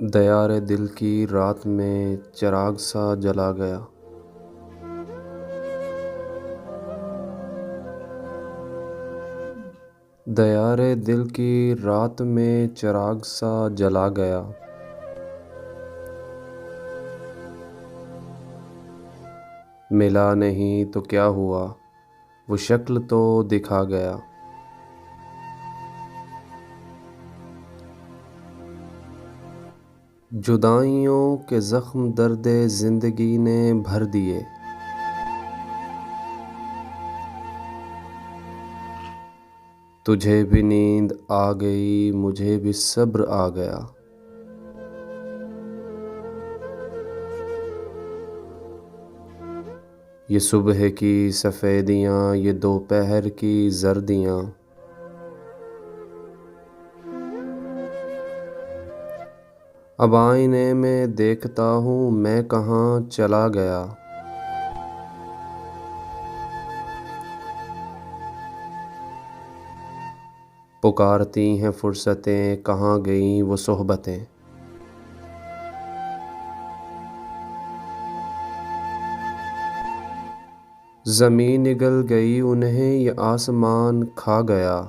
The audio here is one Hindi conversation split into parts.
दयारे दिल की रात में चिराग सा जला गया। दयारे दिल की रात में चिराग सा जला गया। मिला नहीं तो क्या हुआ, वो शक्ल तो दिखा गया। जुदाइयों के ज़ख्म दर्दे ज़िंदगी ने भर दिए। तुझे भी नींद आ गई, मुझे भी सब्र आ गया। ये सुबह की सफ़ेदियाँ, ये दोपहर की जर्दियाँ, अब आईने में देखता हूँ मैं कहाँ चला गया। पुकारती हैं फुर्सतें, कहाँ गईं वो सोहबतें। ज़मीन निगल गई उन्हें, ये आसमान खा गया।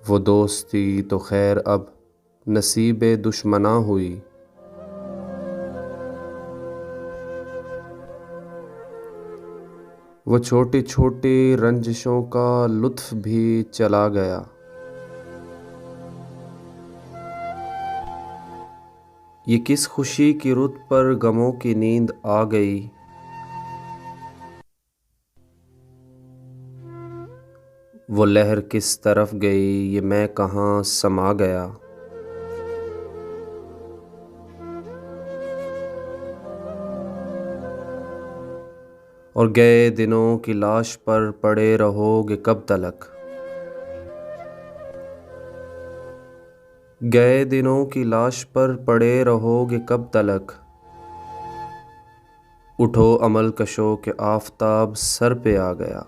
वो दोस्ती तो खैर अब नसीबे दुश्मना हुई। वो छोटी छोटी रंजिशों का लुत्फ़ भी चला गया। ये किस खुशी की रुत पर गमों की नींद आ गई। वो लहर किस तरफ गई, ये मैं कहाँ समा गया। और गए दिनों की लाश पर पड़े रहोगे कब तलक। गए दिनों की लाश पर पड़े रहोगे कब तलक। उठो अमल कशो के आफ़ताब सर पे आ गया।